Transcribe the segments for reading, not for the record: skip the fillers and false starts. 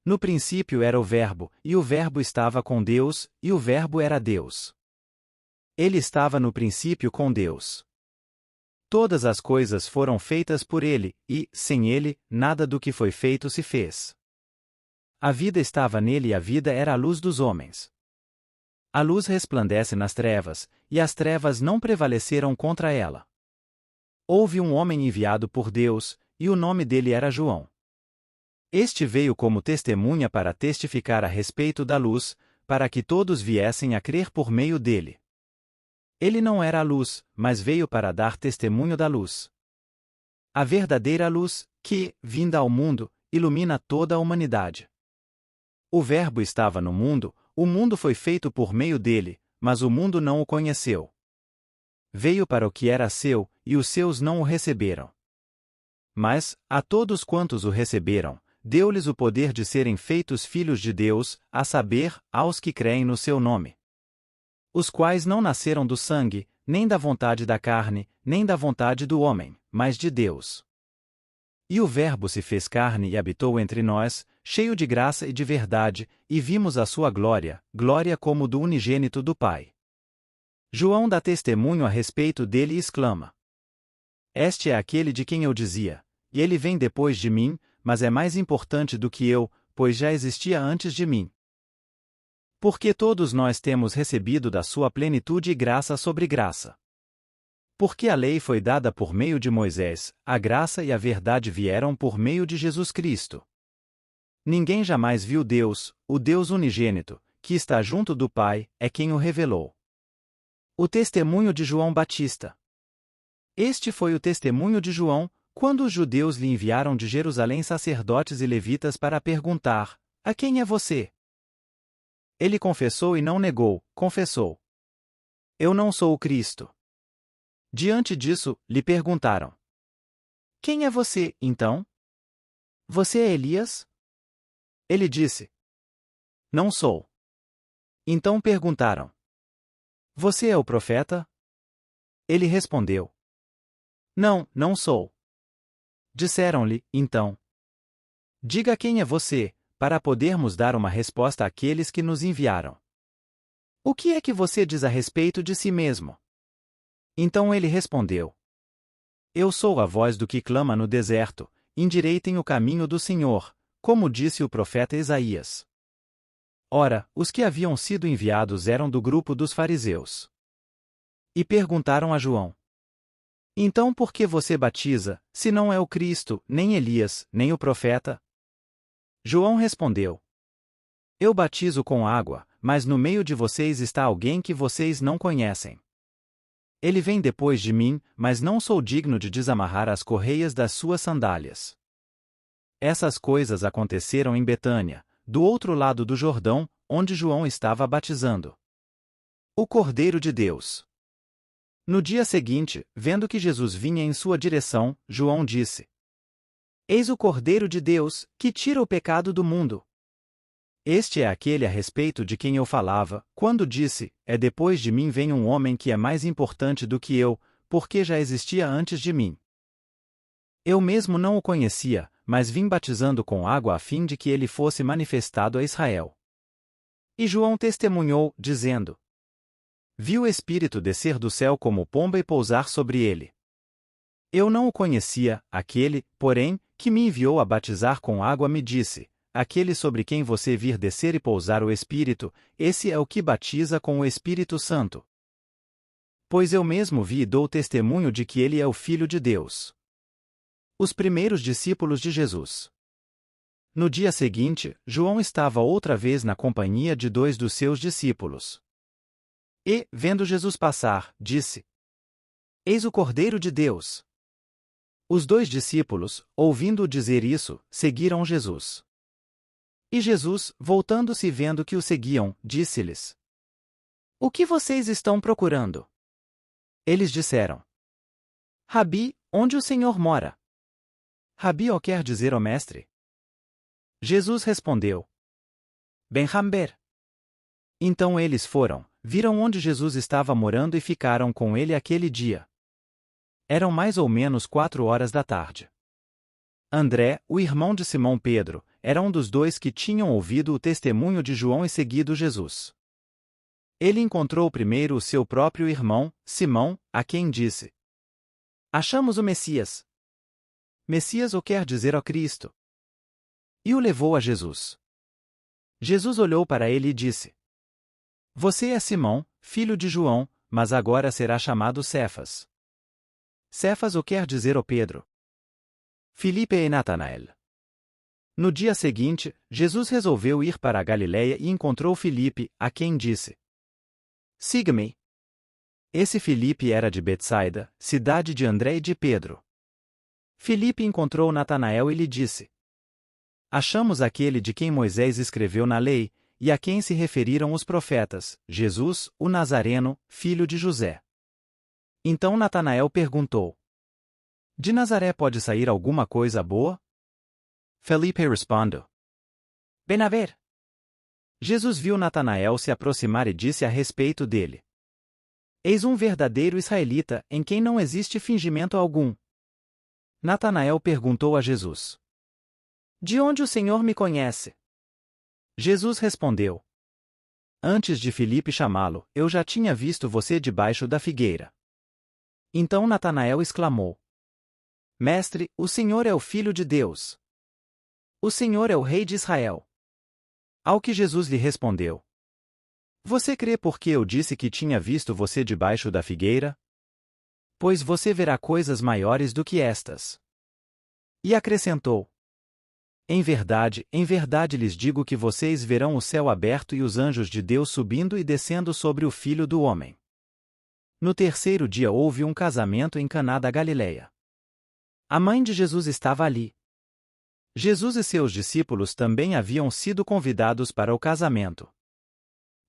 No princípio era o Verbo, e o Verbo estava com Deus, e o Verbo era Deus. Ele estava no princípio com Deus. Todas as coisas foram feitas por ele, e, sem ele, nada do que foi feito se fez. A vida estava nele e a vida era a luz dos homens. A luz resplandece nas trevas, e as trevas não prevaleceram contra ela. Houve um homem enviado por Deus, e o nome dele era João. Este veio como testemunha para testificar a respeito da luz, para que todos viessem a crer por meio dele. Ele não era a luz, mas veio para dar testemunho da luz. A verdadeira luz, que, vinda ao mundo, ilumina toda a humanidade. O Verbo estava no mundo, o mundo foi feito por meio dele, mas o mundo não o conheceu. Veio para o que era seu, e os seus não o receberam. Mas, a todos quantos o receberam, deu-lhes o poder de serem feitos filhos de Deus, a saber, aos que creem no seu nome. Os quais não nasceram do sangue, nem da vontade da carne, nem da vontade do homem, mas de Deus. E o Verbo se fez carne e habitou entre nós, cheio de graça e de verdade, e vimos a sua glória, glória como do unigênito do Pai. João dá testemunho a respeito dele e exclama: Este é aquele de quem eu dizia, e ele vem depois de mim, mas é mais importante do que eu, pois já existia antes de mim. Porque todos nós temos recebido da sua plenitude graça sobre graça. Porque a lei foi dada por meio de Moisés, a graça e a verdade vieram por meio de Jesus Cristo. Ninguém jamais viu Deus, o Deus unigênito, que está junto do Pai, é quem o revelou. O testemunho de João Batista. Este foi o testemunho de João, quando os judeus lhe enviaram de Jerusalém sacerdotes e levitas para perguntar: A quem é você? Ele confessou e não negou, confessou: Eu não sou o Cristo. Diante disso, lhe perguntaram: Quem é você, então? Você é Elias? Ele disse: Não sou. Então perguntaram: Você é o profeta? Ele respondeu: Não, não sou. Disseram-lhe, então: Diga quem é você, para podermos dar uma resposta àqueles que nos enviaram. O que é que você diz a respeito de si mesmo? Então ele respondeu: Eu sou a voz do que clama no deserto, endireitem o caminho do Senhor, como disse o profeta Isaías. Ora, os que haviam sido enviados eram do grupo dos fariseus. E perguntaram a João: Então por que você batiza, se não é o Cristo, nem Elias, nem o profeta? João respondeu: Eu batizo com água, mas no meio de vocês está alguém que vocês não conhecem. Ele vem depois de mim, mas não sou digno de desamarrar as correias das suas sandálias. Essas coisas aconteceram em Betânia, do outro lado do Jordão, onde João estava batizando. O Cordeiro de Deus. No dia seguinte, vendo que Jesus vinha em sua direção, João disse: Eis o Cordeiro de Deus, que tira o pecado do mundo. Este é aquele a respeito de quem eu falava, quando disse: É depois de mim vem um homem que é mais importante do que eu, porque já existia antes de mim. Eu mesmo não o conhecia, mas vim batizando com água a fim de que ele fosse manifestado a Israel. E João testemunhou, dizendo: Vi o Espírito descer do céu como pomba e pousar sobre ele. Eu não o conhecia, aquele, porém, que me enviou a batizar com água me disse: Aquele sobre quem você vir descer e pousar o Espírito, esse é o que batiza com o Espírito Santo. Pois eu mesmo vi e dou testemunho de que ele é o Filho de Deus. Os primeiros discípulos de Jesus. No dia seguinte, João estava outra vez na companhia de 2 dos seus discípulos. E, vendo Jesus passar, disse: Eis o Cordeiro de Deus. Os 2 discípulos, ouvindo-o dizer isso, seguiram Jesus. E Jesus, voltando-se e vendo que o seguiam, disse-lhes: O que vocês estão procurando? Eles disseram: Rabi, onde o Senhor mora? Rabi ó quer dizer ó mestre. Jesus respondeu: Ben-Hamber. Então eles foram, viram onde Jesus estava morando e ficaram com ele aquele dia. Eram mais ou menos 4 horas da tarde. André, o irmão de Simão Pedro, era um dos dois que tinham ouvido o testemunho de João e seguido Jesus. Ele encontrou primeiro o seu próprio irmão, Simão, a quem disse: Achamos o Messias. Messias o quer dizer ó Cristo. E o levou a Jesus. Jesus olhou para ele e disse: Você é Simão, filho de João, mas agora será chamado Cefas. Cefas o quer dizer ó Pedro. Filipe e Natanael. No dia seguinte, Jesus resolveu ir para a Galiléia e encontrou Filipe, a quem disse: Siga-me. Esse Filipe era de Betsaida, cidade de André e de Pedro. Filipe encontrou Natanael e lhe disse: Achamos aquele de quem Moisés escreveu na lei, e a quem se referiram os profetas, Jesus, o Nazareno, filho de José. Então Natanael perguntou: De Nazaré pode sair alguma coisa boa? Felipe respondeu: Ven a ver. Jesus viu Natanael se aproximar e disse a respeito dele: Eis um verdadeiro israelita, em quem não existe fingimento algum. Natanael perguntou a Jesus: De onde o Senhor me conhece? Jesus respondeu: Antes de Filipe chamá-lo, eu já tinha visto você debaixo da figueira. Então Natanael exclamou: Mestre, o Senhor é o Filho de Deus. O Senhor é o Rei de Israel. Ao que Jesus lhe respondeu: Você crê porque eu disse que tinha visto você debaixo da figueira? Pois você verá coisas maiores do que estas. E acrescentou: em verdade lhes digo que vocês verão o céu aberto e os anjos de Deus subindo e descendo sobre o Filho do Homem. No terceiro dia houve um casamento em Caná da Galileia. A mãe de Jesus estava ali. Jesus e seus discípulos também haviam sido convidados para o casamento.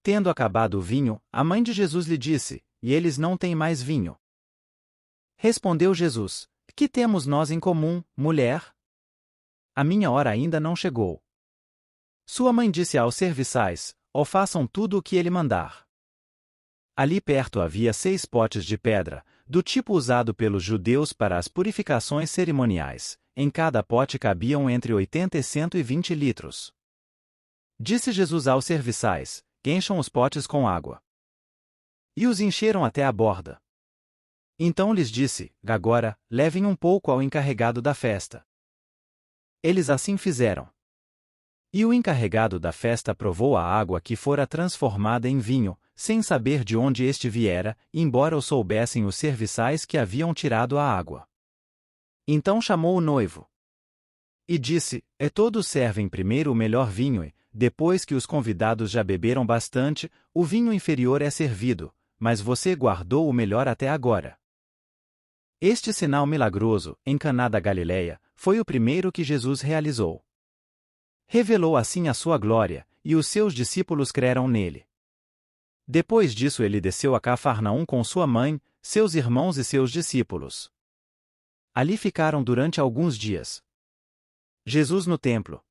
Tendo acabado o vinho, a mãe de Jesus lhe disse: E eles não têm mais vinho. Respondeu Jesus: Que temos nós em comum, mulher? A minha hora ainda não chegou. Sua mãe disse aos serviçais: Ó, façam tudo o que ele mandar. Ali perto havia 6 potes de pedra, do tipo usado pelos judeus para as purificações cerimoniais. Em cada pote cabiam entre 80 e 120 litros. Disse Jesus aos serviçais: Encham os potes com água. E os encheram até a borda. Então lhes disse: Agora, levem um pouco ao encarregado da festa. Eles assim fizeram. E o encarregado da festa provou a água que fora transformada em vinho, sem saber de onde este viera, embora o soubessem os serviçais que haviam tirado a água. Então chamou o noivo. E disse: Todos servem primeiro o melhor vinho e, depois que os convidados já beberam bastante, o vinho inferior é servido, mas você guardou o melhor até agora. Este sinal milagroso, em Caná da Galileia, foi o primeiro que Jesus realizou. Revelou assim a sua glória, e os seus discípulos creram nele. Depois disso ele desceu a Cafarnaum com sua mãe, seus irmãos e seus discípulos. Ali ficaram durante alguns dias. Jesus no templo.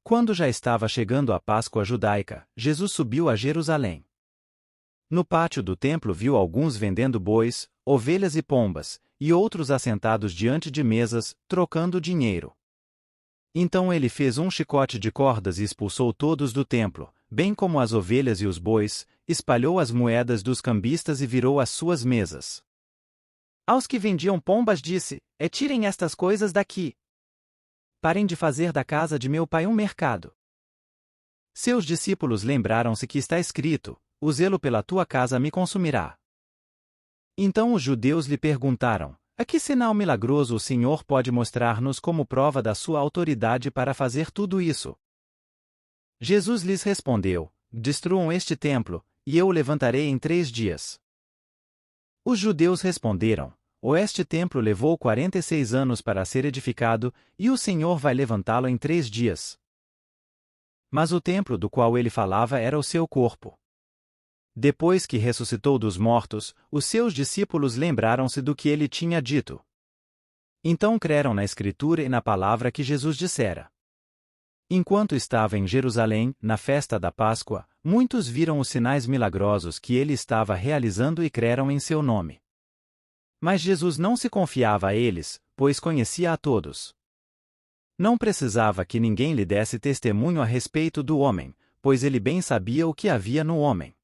Quando já estava chegando a Páscoa judaica, Jesus subiu a Jerusalém. No pátio do templo viu alguns vendendo bois, ovelhas e pombas, e outros assentados diante de mesas, trocando dinheiro. Então ele fez um chicote de cordas e expulsou todos do templo, bem como as ovelhas e os bois, espalhou as moedas dos cambistas e virou as suas mesas. Aos que vendiam pombas disse: Tirem estas coisas daqui. Parem de fazer da casa de meu pai um mercado. Seus discípulos lembraram-se que está escrito: O zelo pela tua casa me consumirá. Então os judeus lhe perguntaram: A que sinal milagroso o Senhor pode mostrar-nos como prova da sua autoridade para fazer tudo isso? Jesus lhes respondeu: Destruam este templo, e eu o levantarei em 3 dias. Os judeus responderam: Este templo levou 46 anos para ser edificado, e o Senhor vai levantá-lo em 3 dias. Mas o templo do qual ele falava era o seu corpo. Depois que ressuscitou dos mortos, os seus discípulos lembraram-se do que ele tinha dito. Então creram na Escritura e na palavra que Jesus dissera. Enquanto estava em Jerusalém, na festa da Páscoa, muitos viram os sinais milagrosos que ele estava realizando e creram em seu nome. Mas Jesus não se confiava a eles, pois conhecia a todos. Não precisava que ninguém lhe desse testemunho a respeito do homem, pois ele bem sabia o que havia no homem.